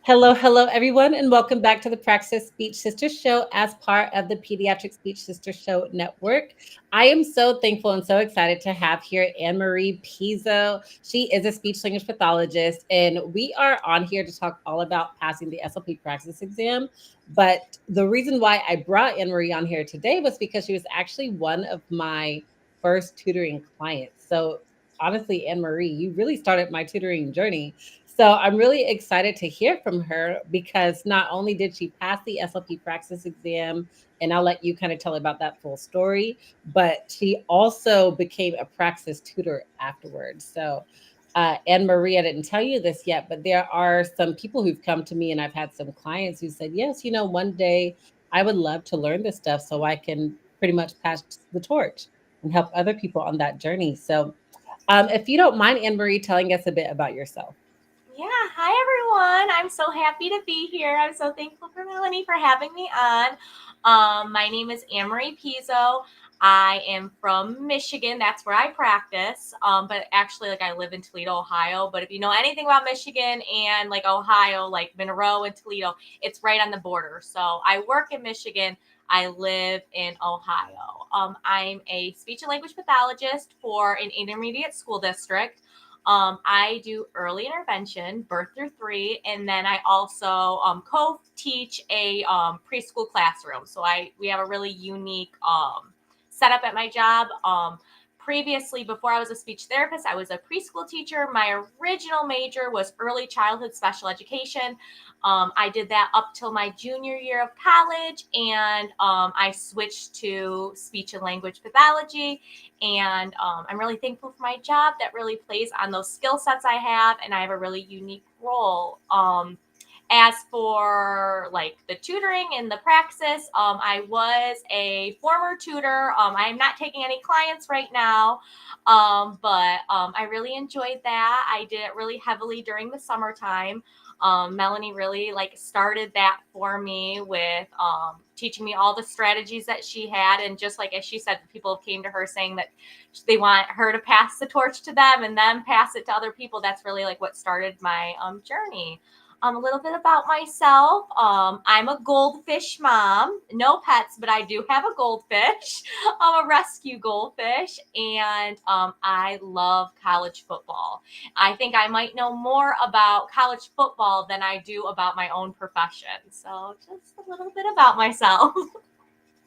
Hello, hello, everyone, and welcome back to the Praxis Speech Sister Show as part of the Pediatric Speech Sister Show Network. I am so thankful and so excited to have here Annmarie Pizzo. She is a speech language pathologist, and we are on here to talk all about passing the SLP Praxis exam. But the reason why I brought Annmarie on here today was because she was actually one of my first tutoring clients. So honestly, Annmarie, you really started my tutoring journey. So I'm really excited to hear from her because not only did she pass the SLP Praxis exam, and I'll let you kind of tell about that full story, but she also became a Praxis tutor afterwards. So, Anne Marie, I didn't tell you this yet, but there are some people who've come to me, and I've had some clients who said, yes, one day I would love to learn this stuff so I can pretty much pass the torch and help other people on that journey. So, if you don't mind, Anne Marie, telling us a bit about yourself. Yeah, hi everyone. I'm so happy to be here. I'm so thankful for Melanie for having me on. My name is Annmarie Pizzo. I am from Michigan. That's where I practice. But actually, I live in Toledo, Ohio. But if you know anything about Michigan and Ohio, like Monroe and Toledo, it's right on the border. So I work in Michigan. I live in Ohio. I'm a speech and language pathologist for an intermediate school district. I do early intervention, birth through 3, and then I also co-teach a preschool classroom. So we have a really unique setup at my job. Previously, before I was a speech therapist, I was a preschool teacher. My original major was early childhood special education. I did that up till my junior year of college, and I switched to speech and language pathology. And I'm really thankful for my job that really plays on those skill sets I have, and I have a really unique role. As for the tutoring and the praxis, I was a former tutor. I'm not taking any clients right now, but I really enjoyed that. I did it really heavily during the summertime. Melanie really started that for me with teaching me all the strategies that she had, and just as she said, people came to her saying that they want her to pass the torch to them and then pass it to other people. That's really what started my journey. A little bit about myself. I'm a goldfish mom. No pets, but I do have a goldfish. I'm a rescue goldfish, and I love college football. I think I might know more about college football than I do about my own profession. So just a little bit about myself.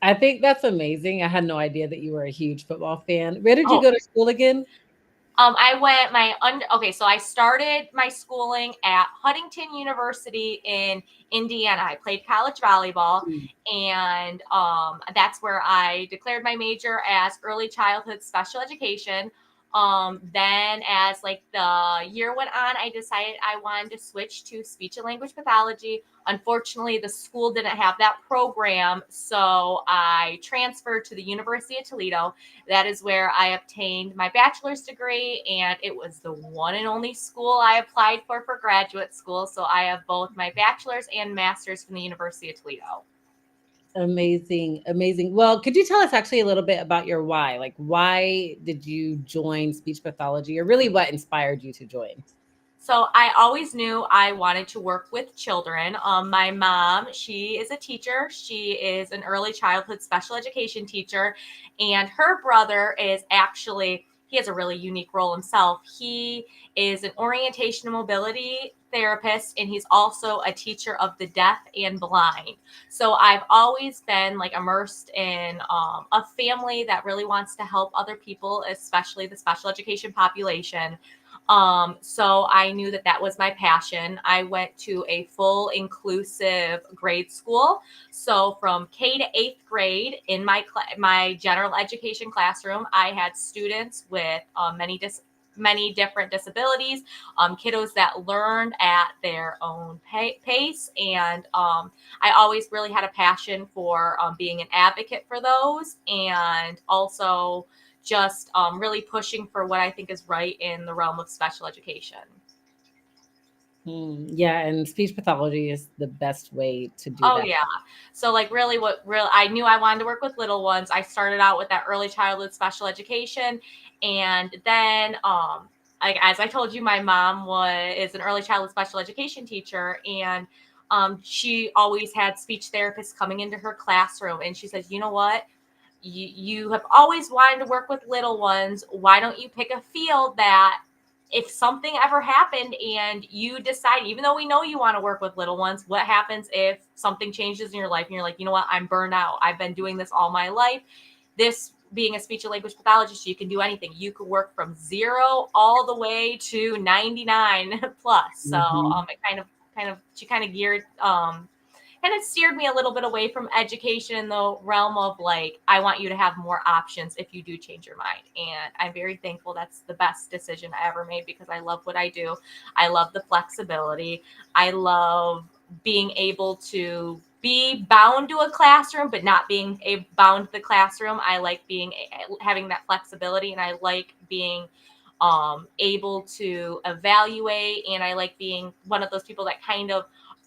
I think that's amazing. I had no idea that you were a huge football fan. Where did you Oh, go to school again? I went okay, so I started my schooling at Huntington University in Indiana. I played college volleyball, Mm. and that's where I declared my major as early childhood special education. Then as the year went on, I decided I wanted to switch to speech and language pathology. Unfortunately, the school didn't have that program, so I transferred to the University of Toledo. That is where I obtained my bachelor's degree, and it was the one and only school I applied for graduate school. So I have both my bachelor's and master's from the University of Toledo. Amazing, amazing. Well, could you tell us actually a little bit about your why? Like, why did you join speech pathology, or really what inspired you to join? So I always knew I wanted to work with children. My mom, she is a teacher. She is an early childhood special education teacher, and her brother is actually, he has a really unique role himself. He is an orientation and mobility therapist, and he's also a teacher of the deaf and blind. So I've always been immersed in a family that really wants to help other people, especially the special education population. So I knew that that was my passion. I went to a full inclusive grade school. So from K to 8th grade in my general education classroom, I had students with many different disabilities, kiddos that learned at their own pace. And I always really had a passion for being an advocate for those, and also just really pushing for what I think is right in the realm of special education. Yeah, and speech pathology is the best way to do Oh that. yeah. So really I knew I wanted to work with little ones. I started out with that early childhood special education, and then like, as I told you, my mom is an early childhood special education teacher, and she always had speech therapists coming into her classroom, and she says, you know what? You have always wanted to work with little ones. Why don't you pick a field that if something ever happened and you decide, even though we know you want to work with little ones, what happens if something changes in your life and you're like, you know what, I'm burned out. I've been doing this all my life. This being a speech and language pathologist, you can do anything. You could work from 0 all the way to 99 plus. So it she kind of geared kind of steered me a little bit away from education in the realm of like, I want you to have more options if you do change your mind. And I'm very thankful that's the best decision I ever made, because I love what I do. I love the flexibility. I love being able to be bound to a classroom, but not being bound to the classroom. I like having that flexibility, and I like being able to evaluate. And I like being one of those people that kind of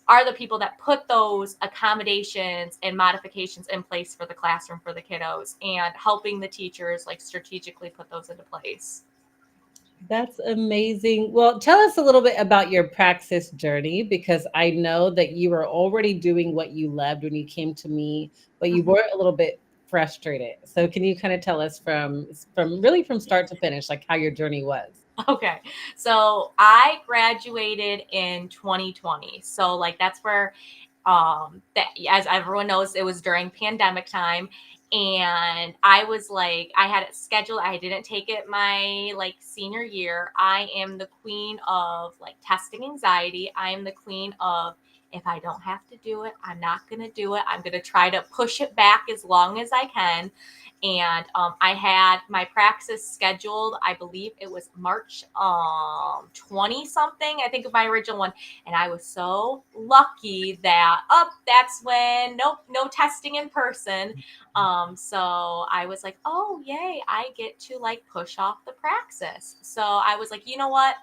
are the people that put those accommodations and modifications in place for the classroom for the kiddos, and helping the teachers like strategically put those into place. That's amazing. Well, tell us a little bit about your praxis journey, because I know that you were already doing what you loved when you came to me, but you Mhm. were a little bit frustrated. So can you kind of tell us from start to finish, like how your journey was? Okay. So I graduated in 2020. So like that's where that, as everyone knows, it was during pandemic time, and I was like, I had it scheduled. I didn't take it my like senior year. I am the queen of like testing anxiety. I am the queen of, if I don't have to do it, I'm not going to do it. I'm going to try to push it back as long as I can. And I had my praxis scheduled, I believe it was March 20 something, I think, of my original one. And I was so lucky that that's when no testing in person. So I was like, oh yay, I get to like push off the praxis. So I was like, you know what?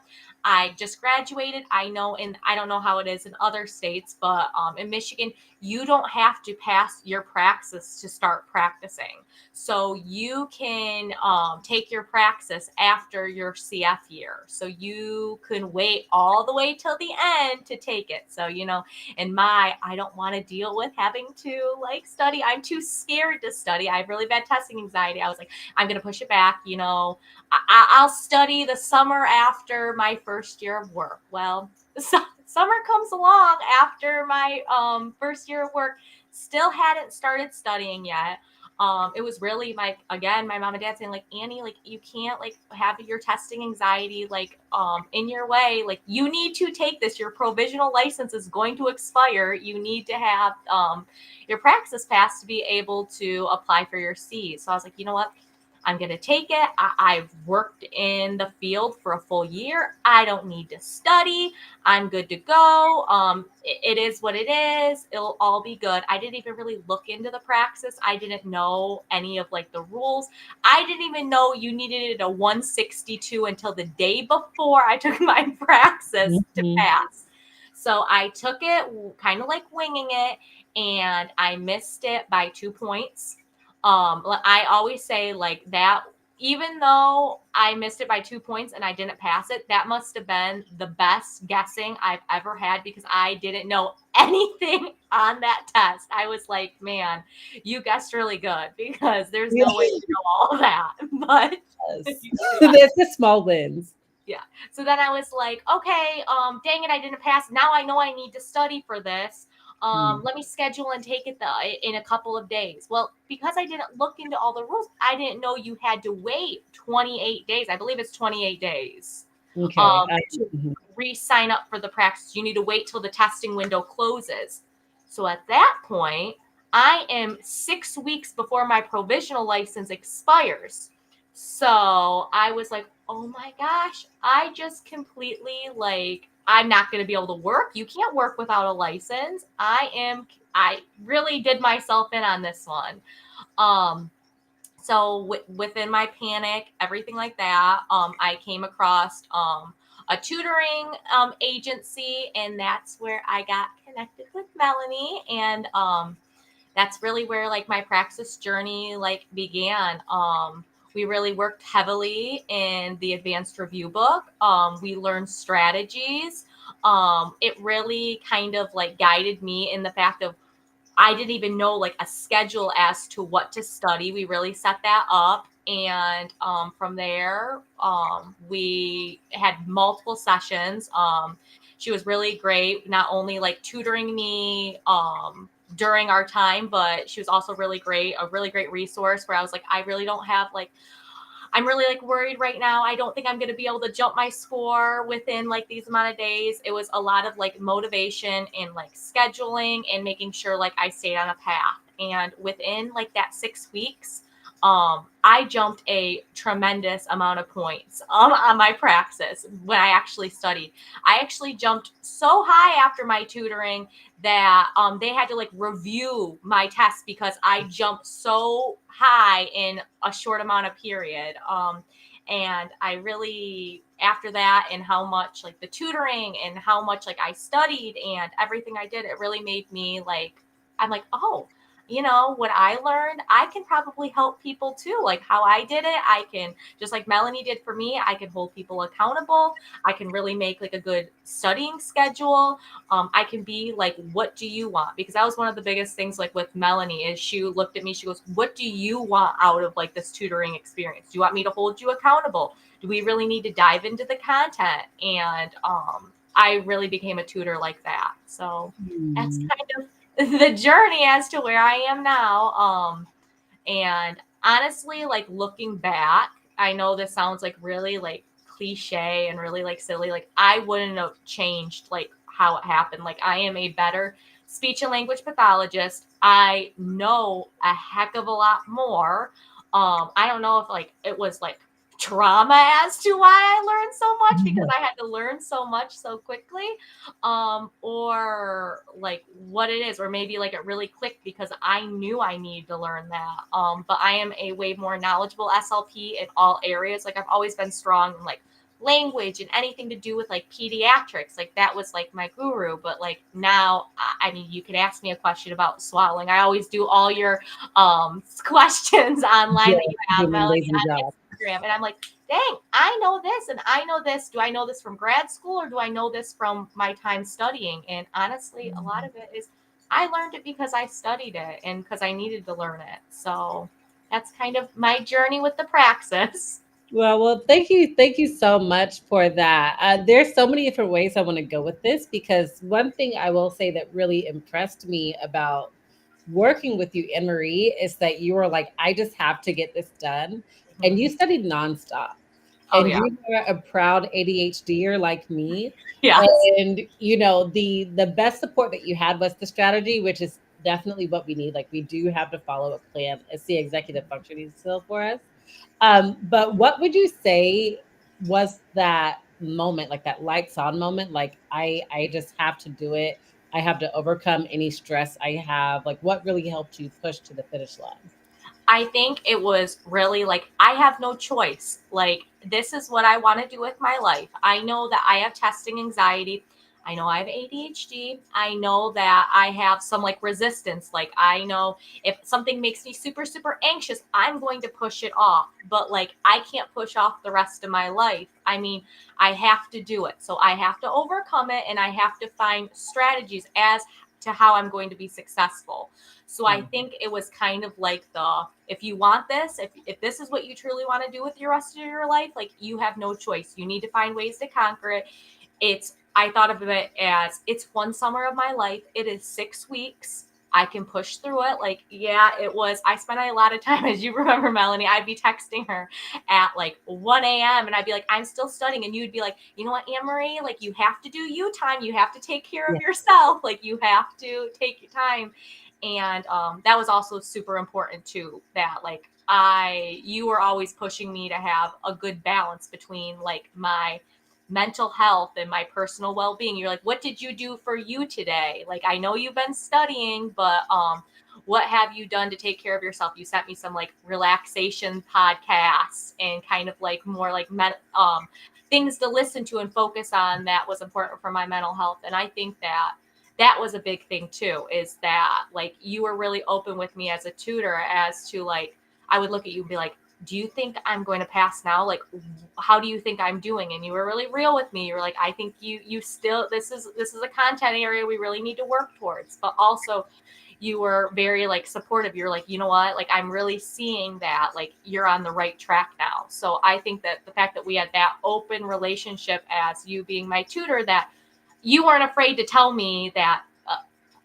I just graduated. I know, and I don't know how it is in other states, but in Michigan, you don't have to pass your praxis to start practicing. So you can take your praxis after your CF year. So you can wait all the way till the end to take it. So, and I don't want to deal with having to like study. I'm too scared to study. I have really bad testing anxiety. I was like, I'm going to push it back. I'll study the summer after my first year of work. Well, summer comes along after my first year of work. Still hadn't started studying yet. It was really my mom and dad saying like, Annie, like you can't like have your testing anxiety like in your way. Like you need to take this. Your provisional license is going to expire. You need to have your praxis pass to be able to apply for your C. So I was like, you know what? I'm going to take it. I've worked in the field for a full year. I don't need to study. I'm good to go. It is what it is. It'll all be good. I didn't even really look into the praxis. I didn't know any of like the rules. I didn't even know you needed a 162 until the day before I took my praxis to Mhm. pass. So I took it kind of like winging it, and I missed it by 2 points. I always say like that, even though I missed it by 2 points and I didn't pass it, that must have been the best guessing I've ever had, because I didn't know anything on that test. I was like, man, you guessed really good, because there's no way to know all of that. But Yes. you do that. There's the small wins. Yeah. So then I was like, okay, dang it, I didn't pass. Now I know I need to study for this. Mm. Let me schedule and take it in a couple of days. Well, because I didn't look into all the rules, I didn't know you had to wait 28 days. I believe it's 28 days Okay. to Mhm. re-sign up for the praxis. You need to wait till the testing window closes. So at that point, I am 6 weeks before my provisional license expires. So I was like, oh my gosh, I just completely like, I'm not going to be able to work. You can't work without a license. I really did myself in on this one. Um, so within my panic, everything like that, I came across a tutoring agency, and that's where I got connected with Melanie. And that's really where like my praxis journey like began. We really worked heavily in the advanced review book. We learned strategies. It really kind of like guided me in the fact of I didn't even know like a schedule as to what to study. We really set that up. And from there, we had multiple sessions. She was really great, not only like tutoring me during our time, but she was also really great, a really great resource where I was like, I really don't have like, I'm really like worried right now. I don't think I'm going to be able to jump my score within like these amount of days. It was a lot of like motivation and like scheduling and making sure like I stayed on a path. And within like that 6 weeks, I jumped a tremendous amount of points on my praxis when I actually studied. I actually jumped so high after my tutoring that they had to like review my tests because I jumped so high in a short amount of period. And I really, after that, and how much like the tutoring and how much like I studied and everything I did, it really made me like, I'm like, oh, you know, what I learned, I can probably help people too. Like how I did it, I can, just like Melanie did for me, I can hold people accountable. I can really make like a good studying schedule. I can be like, what do you want? Because that was one of the biggest things like with Melanie is she looked at me, she goes, what do you want out of like this tutoring experience? Do you want me to hold you accountable? Do we really need to dive into the content? And I really became a tutor like that. So that's kind of the journey as to where I am now. And honestly, like looking back, I know this sounds like really like cliche and really like silly. Like I wouldn't have changed like how it happened. Like I am a better speech and language pathologist. I know a heck of a lot more. I don't know if like it was like trauma as to why I learned so much because I had to learn so much so quickly, or like what it is, or maybe like it really clicked because I knew I needed to learn that. But I am a way more knowledgeable SLP in all areas. Like I've always been strong in like language and anything to do with like pediatrics. Like that was like my guru. But like now, I mean, you can ask me a question about swallowing. I always do all your questions online Yeah, that you doing have, an Melanie, amazing on job. Instagram. And I'm like, dang, I know this and I know this. Do I know this from grad school or do I know this from my time studying? And honestly, a lot of it is I learned it because I studied it and because I needed to learn it. So that's kind of my journey with the praxis. Well, thank you so much for that. There's so many different ways I want to go with this because one thing I will say that really impressed me about working with you, Anne Marie, is that you were like, I just have to get this done, and you studied nonstop, Oh, and yeah. you are a proud ADHDer like me, Yes. and you know the best support that you had was the strategy, which is definitely what we need. Like we do have to follow a plan. It's the executive functioning skill for us. But what would you say was that moment, like that lights on moment? Like I just have to do it. I have to overcome any stress I have. Like what really helped you push to the finish line? I think it was really like, I have no choice. Like, this is what I want to do with my life. I know that I have testing anxiety. I know I have ADHD. I know that I have some like resistance. Like, I know if something makes me super, super anxious, I'm going to push it off. But like, I can't push off the rest of my life. I mean, I have to do it. So I have to overcome it and I have to find strategies as to how I'm going to be successful. So I think it was kind of like the, if you want this, if this is what you truly want to do with your rest of your life, like you have no choice. You need to find ways to conquer it. I thought of it as it's one summer of my life. It is 6 weeks. I can push through it. Like, yeah, it was. I spent a lot of time, as you remember, Melanie, I'd be texting her at like 1 a.m. and I'd be like, I'm still studying. And you'd be like, you know what, Annmarie, like you have to do you time. You have to take care of Yeah. yourself. Like you have to take your time. And that was also super important too, that like you were always pushing me to have a good balance between like my mental health and my personal well-being. You're like, what did you do for you today? Like, I know you've been studying, but what have you done to take care of yourself? You sent me some like relaxation podcasts and kind of like more like things to listen to and focus on that was important for my mental health. And I think that that was a big thing too, is that like you were really open with me as a tutor as to like, I would look at you and be like, do you think I'm going to pass now? Like, how do you think I'm doing? And you were really real with me. You were like, I think you still, this is a content area we really need to work towards. But also you were very like supportive. You're like, you know what? Like, I'm really seeing that like you're on the right track now. So I think that the fact that we had that open relationship as you being my tutor, that you weren't afraid to tell me that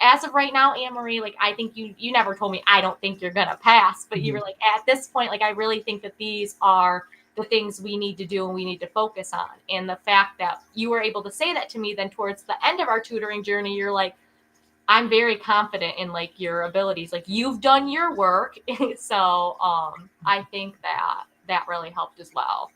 as of right now, Annmarie, like, I think you never told me, I don't think you're going to pass, but you were like, at this point, like, I really think that these are the things we need to do and we need to focus on. And the fact that you were able to say that to me, then towards the end of our tutoring journey, you're like, I'm very confident in like your abilities. Like, you've done your work. So I think that really helped as well.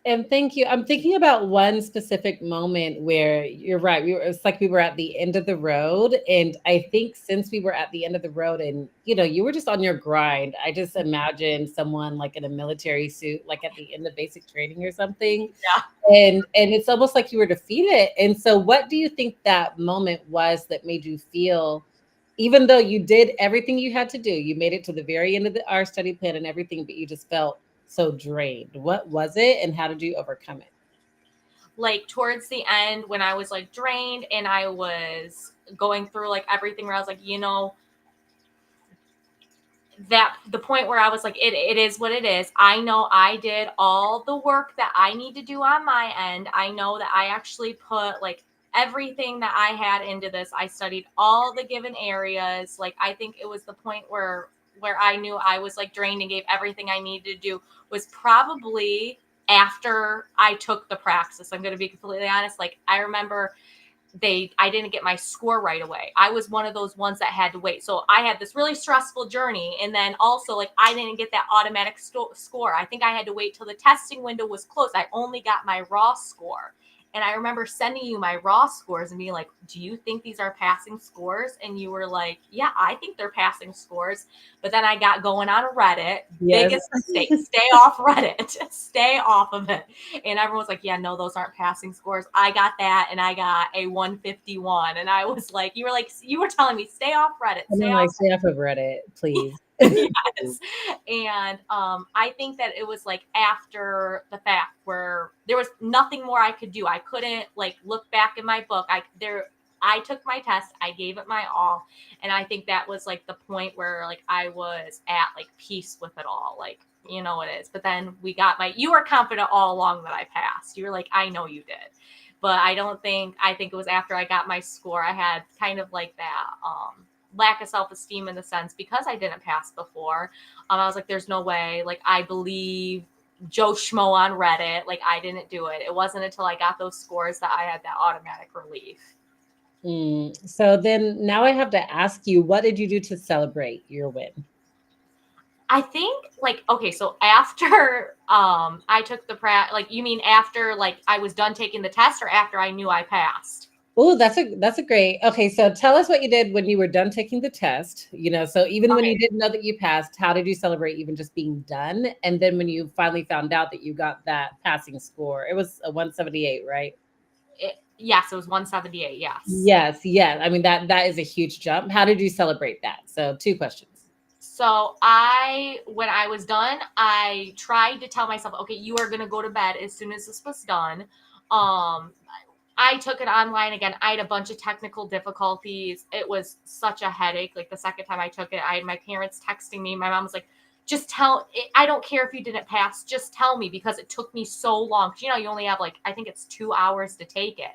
And thank you. I'm thinking about one specific moment where you're right. It's like we were at the end of the road. And I think since we were at the end of the road and, you were just on your grind, I just imagine someone like in a military suit, like at the end of basic training or something. Yeah. And it's almost like you were defeated. And so what do you think that moment was that made you feel, even though you did everything you had to do, you made it to the very end of our study plan and everything, but you just felt so drained? What was it and how did you overcome it? Like towards the end when I was like drained and I was going through like everything where I was like, that the point where I was like, it is what it is. I know I did all the work that I need to do on my end. I know that I actually put like everything that I had into this. I studied all the given areas. Like, I think it was the point where I knew I was like drained and gave everything I needed to do was probably after I took the praxis. I'm going to be completely honest. Like, I remember I didn't get my score right away. I was one of those ones that had to wait. So I had this really stressful journey. And then also like, I didn't get that automatic score. I think I had to wait till the testing window was closed. I only got my raw score. And I remember sending you my raw scores and being like, do you think these are passing scores? And you were like, yeah, I think they're passing scores. But then I got going on Reddit. Yes. Biggest mistake. Stay off Reddit. Stay off of it. And everyone was like, yeah, no, those aren't passing scores. I got that and I got a 151. And I was like, you were telling me, stay off Reddit. And I'm like, stay off of Reddit, please. Yes. And I think that it was like after the fact where there was nothing more I could do. I couldn't like look back in my book. I took my test, I gave it my all. And I think that was like the point where like I was at like peace with it all. Like, it is. But then you were confident all along that I passed. You were like, I know you did. But I think it was after I got my score, I had kind of like that, lack of self-esteem in the sense because I didn't pass before. I was like, there's no way. Like, I believe Joe Schmo on Reddit. Like, I didn't do it. It wasn't until I got those scores that I had that automatic relief. So then now I have to ask you, what did you do to celebrate your win? I think like, okay, so after I took the like, you mean after like I was done taking the test or after I knew I passed? Oh, that's a great. Okay, so tell us what you did when you were done taking the test. So even when you didn't know that you passed, how did you celebrate even just being done? And then when you finally found out that you got that passing score, it was a 178, right? Yes, it was 178. Yes. Yes, yeah. I mean that is a huge jump. How did you celebrate that? So 2 questions. So when I was done, I tried to tell myself, okay, you are going to go to bed as soon as this was done. I took it online again. I had a bunch of technical difficulties. It was such a headache. Like the second time I took it, I had my parents texting me. My mom was like, I don't care if you didn't pass. Just tell me, because it took me so long. You only have like, I think it's 2 hours to take it.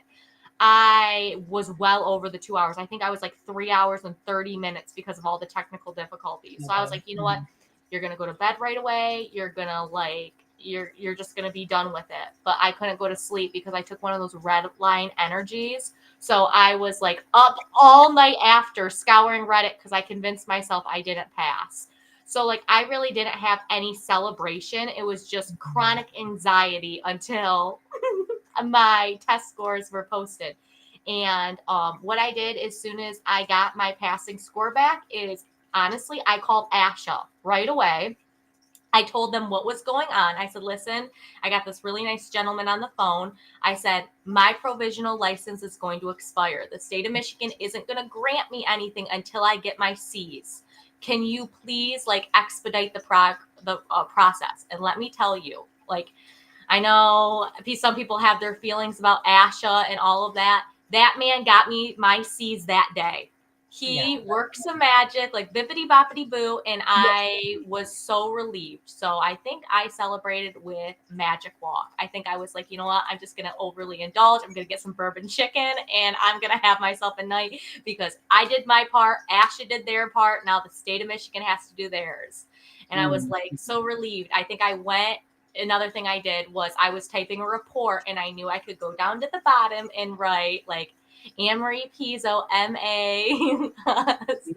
I was well over the 2 hours. I think I was like 3 hours and 30 minutes because of all the technical difficulties. So I was like, you know what? You're going to go to bed right away. You're going to like, you're just going to be done with it. But I couldn't go to sleep because I took one of those red line energies. So I was like up all night after scouring Reddit because I convinced myself I didn't pass. So like, I really didn't have any celebration. It was just chronic anxiety until my test scores were posted. And what I did as soon as I got my passing score back is, honestly, I called ASHA right away. I told them what was going on. I said, listen, I got this really nice gentleman on the phone. I said, my provisional license is going to expire. The state of Michigan isn't going to grant me anything until I get my C's. Can you please like expedite the the process. And let me tell you, like, I know some people have their feelings about Asha and all of that. That man got me my C's that day. He worked some magic, like bippity boppity boo, and I was so relieved. So I think I celebrated with Magic Walk. I think I was like, you know what? I'm just going to overly indulge. I'm going to get some bourbon chicken, and I'm going to have myself a night because I did my part. Asha did their part. Now the state of Michigan has to do theirs. And I was like so relieved. I think I went. Another thing I did was I was typing a report, and I knew I could go down to the bottom and write like Annmarie Pizzo, MA,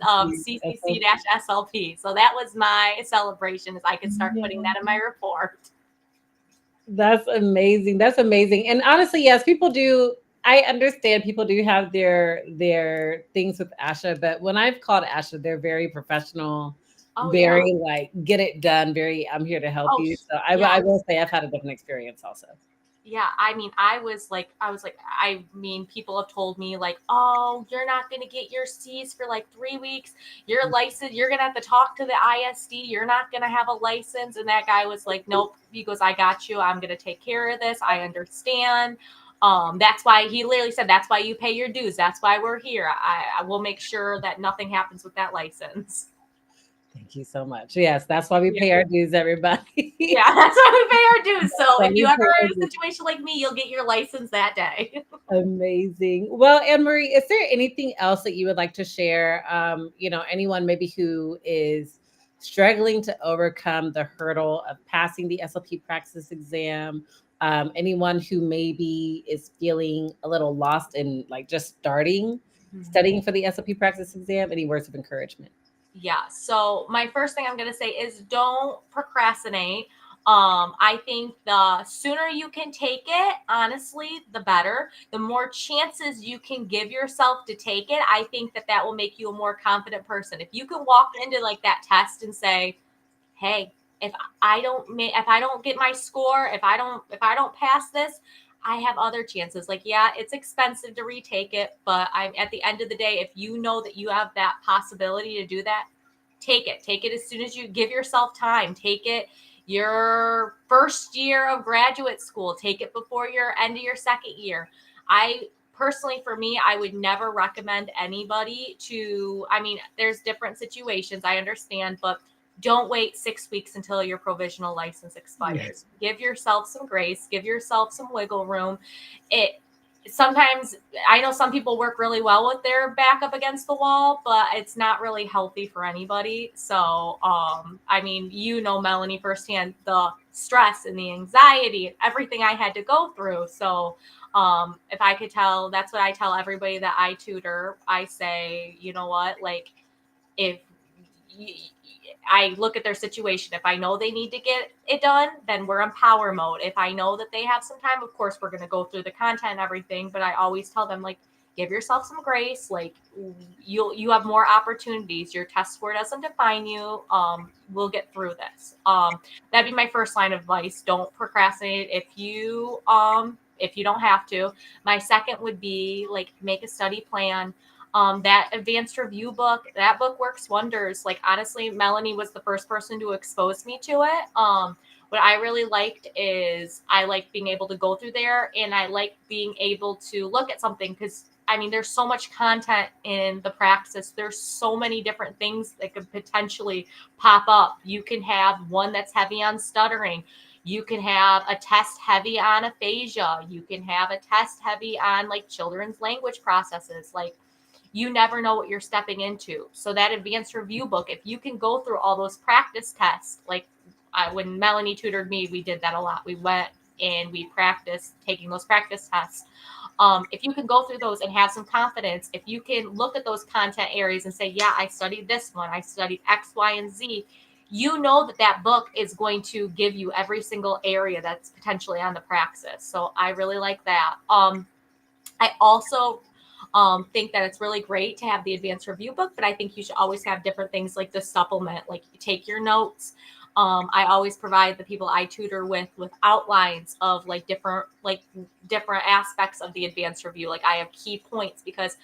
CCC-SLP. So that was my celebration, is I could start putting that in my report. That's amazing. That's amazing. And honestly, yes, people do. I understand people do have their things with Asha, but when I've called Asha, they're very professional, very like get it done. Very, I'm here to help you. So I will say I've had a different experience also. Yeah, I mean, I mean, people have told me like, oh, you're not going to get your C's for like 3 weeks. Your license, you're going to have to talk to the ISD. You're not going to have a license. And that guy was like, nope. He goes, I got you. I'm going to take care of this. I understand. That's why he literally said, that's why you pay your dues. That's why we're here. I will make sure that nothing happens with that license. Thank you so much. Yes, that's why we pay our dues, everybody. Yeah, that's why we pay our dues. So if you ever are in a situation like me, you'll get your license that day. Amazing. Well, Annmarie, is there anything else that you would like to share? Anyone maybe who is struggling to overcome the hurdle of passing the SLP Praxis exam, anyone who maybe is feeling a little lost in like just starting studying for the SLP Praxis exam, any words of encouragement? Yeah. So my first thing I'm going to say is don't procrastinate. I think the sooner you can take it, honestly, the better. The more chances you can give yourself to take it, I think that will make you a more confident person. If you can walk into like that test and say, hey, if I don't get my score, if I don't pass this, I have other chances. Like, yeah, it's expensive to retake it, but I'm at the end of the day, if you know that you have that possibility to do that, take it. Take it as soon as you give yourself time. Take it your first year of graduate school. Take it before your end of your second year. I personally, for me, I would never recommend anybody to, I mean, there's different situations, I understand, but don't wait 6 weeks until your provisional license expires. Give yourself some grace, give yourself some wiggle room. It sometimes, I know some people work really well with their back up against the wall, but it's not really healthy for anybody. So, I mean, Melanie, firsthand, the stress and the anxiety, everything I had to go through. So, if I could tell, that's what I tell everybody that I tutor. I say, you know what, like, if I look at their situation. If I know they need to get it done, then we're in power mode. If I know that they have some time, of course, we're going to go through the content and everything. But I always tell them, like, give yourself some grace. Like, you have more opportunities. Your test score doesn't define you. We'll get through this. That'd be my first line of advice. Don't procrastinate if you don't have to. My second would be like, make a study plan. That advanced review book, that book works wonders. Like, honestly, Melanie was the first person to expose me to it. What I really liked is I like being able to go through there, and I like being able to look at something because, I mean, there's so much content in the Praxis. There's so many different things that could potentially pop up. You can have one that's heavy on stuttering. You can have a test heavy on aphasia. You can have a test heavy on like children's language processes. Like, you never know what you're stepping into. So that advanced review book, if you can go through all those practice tests, like when Melanie tutored me, we did that a lot. We went and we practiced taking those practice tests. If you can go through those and have some confidence, if you can look at those content areas and say, yeah, I studied this one, I studied X, Y, and Z, you know that book is going to give you every single area that's potentially on the Praxis. So I really like that. I also think that it's really great to have the advanced review book, but I think you should always have different things like the supplement, like you take your notes. I always provide the people I tutor with outlines of different aspects of the advanced review. Like, I have key points because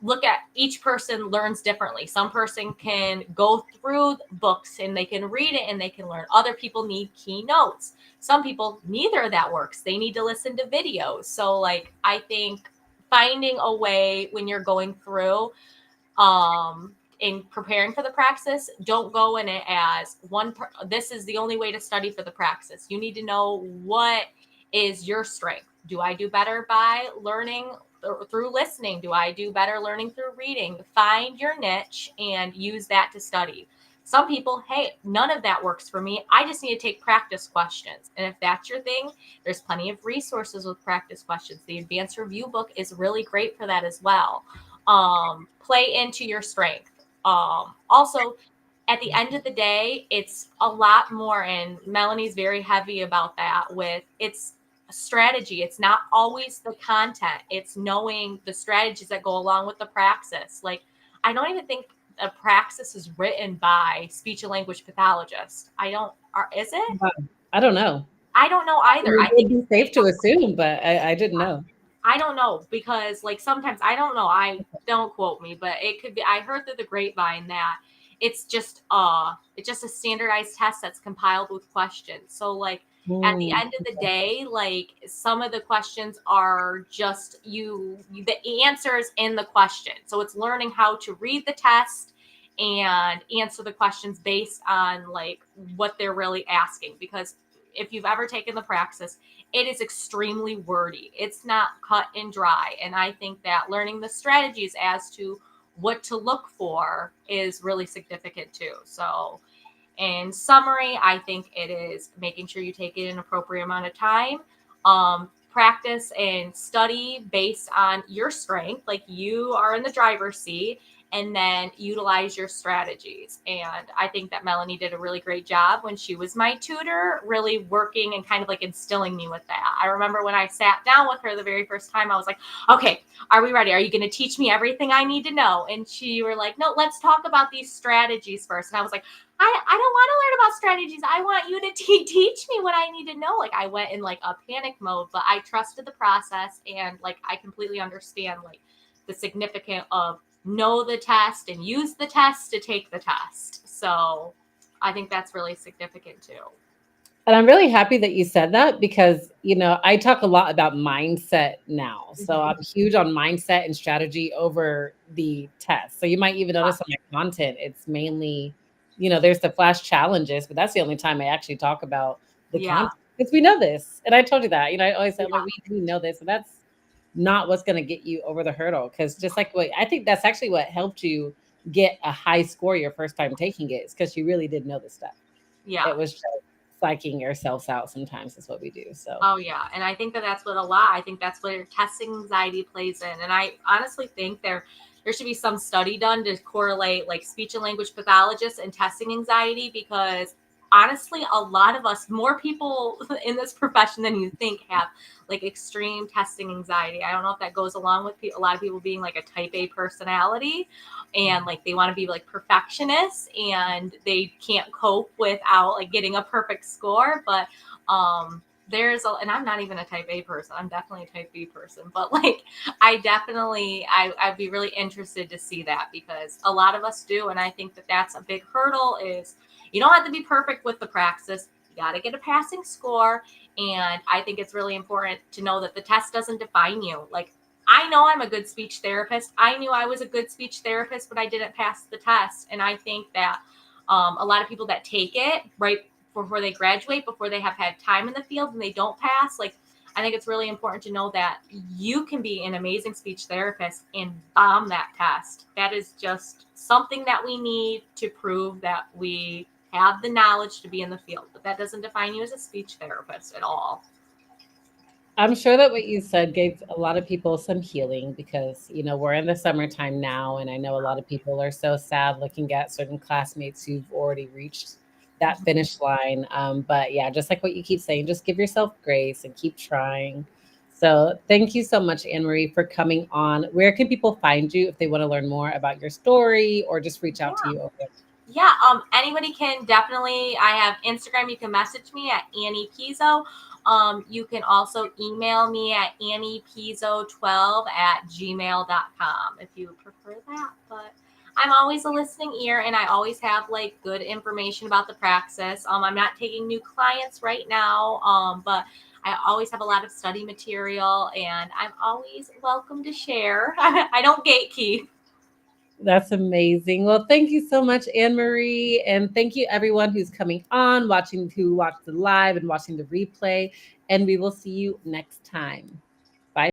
look at each person learns differently. Some person can go through books and they can read it and they can learn. Other people need keynotes. Some people, neither of that works. They need to listen to videos. So like, I think finding a way when you're going through in preparing for the praxis, don't go in it as this is the only way to study for the praxis. You need to know what is your strength. Do I do better by learning through listening? Do I do better learning through reading? Find your niche and use that to study. Some people, hey, none of that works for me. I just need to take practice questions. And if that's your thing, there's plenty of resources with practice questions. The advanced review book is really great for that as well. Play into your strength. Also, at the end of the day, it's a lot more, and Melanie's very heavy about that with it's a strategy. It's not always the content. It's knowing the strategies that go along with the praxis. Like, I don't even think a praxis is written by speech and language pathologists. Is it? I don't know. I don't know either. I It would think be safe to assume, but I didn't know. I don't know, because like sometimes I don't know. I don't quote me, but it could be. I heard through the grapevine that it's just a standardized test that's compiled with questions. So like at the end of the day, like some of the questions are just the answers in the question. So it's learning how to read the test and answer the questions based on like what they're really asking. Because if you've ever taken the praxis, it is extremely wordy. It's not cut and dry. And I think that learning the strategies as to what to look for is really significant too. So in summary, I think it is making sure you take it an appropriate amount of time. Practice and study based on your strength, like you are in the driver's seat, and then utilize your strategies. And I think that Melanie did a really great job when she was my tutor, really working and kind of like instilling me with that. I remember when I sat down with her the very first time, I was like, okay, are we ready? Are you going to teach me everything I need to know? And she were like, no, let's talk about these strategies first. And I was like, I don't want to learn about strategies. I want you to teach me what I need to know. Like I went in like a panic mode, but I trusted the process, and like I completely understand like the significance of know the test and use the test to take the test. So I think that's really significant too. And I'm really happy that you said that because, I talk a lot about mindset now. So I'm huge on mindset and strategy over the test. So you might even notice on my content, it's mainly, there's the flash challenges, but that's the only time I actually talk about the content because we know this. And I told you that, I always said, like, we know this. And that's not what's going to get you over the hurdle. Because just like I think that's actually what helped you get a high score your first time taking it, is because you really did know the stuff. Yeah. It was just psyching yourselves out sometimes is what we do. So oh yeah, and I think that that's what I think that's where testing anxiety plays in. And I honestly think there should be some study done to correlate like speech and language pathologists and testing anxiety, because honestly a lot of us, more people in this profession than you think, have like extreme testing anxiety. I don't know if that goes along with a lot of people being like a type A personality, and like they want to be like perfectionists and they can't cope without like getting a perfect score. But and I'm not even a type A person. I'm definitely a type B person, but like I'd be really interested to see that, because a lot of us do. And I think that that's a big hurdle. Is you don't have to be perfect with the praxis. You got to get a passing score. And I think it's really important to know that the test doesn't define you. Like, I know I'm a good speech therapist. I knew I was a good speech therapist, but I didn't pass the test. And I think that a lot of people that take it right before they graduate, before they have had time in the field and they don't pass, like, I think it's really important to know that you can be an amazing speech therapist and bomb that test. That is just something that we need to prove that we have the knowledge to be in the field, but that doesn't define you as a speech therapist at all. I'm sure that what you said gave a lot of people some healing because, we're in the summertime now. And I know a lot of people are so sad looking at certain classmates who've already reached that finish line. But yeah, just like what you keep saying, just give yourself grace and keep trying. So thank you so much, Annmarie, for coming on. Where can people find you if they want to learn more about your story or just reach out to you over there? Yeah, anybody can definitely. I have Instagram. You can message me at Annie Pizzo, You can also email me at anniepizzo12@gmail.com if you prefer that. But I'm always a listening ear, and I always have like good information about the praxis. I'm not taking new clients right now, but I always have a lot of study material, and I'm always welcome to share. I don't gatekeep. That's amazing. Well, thank you so much, Annmarie. And thank you everyone who's coming on, who watched the live and watching the replay. And we will see you next time.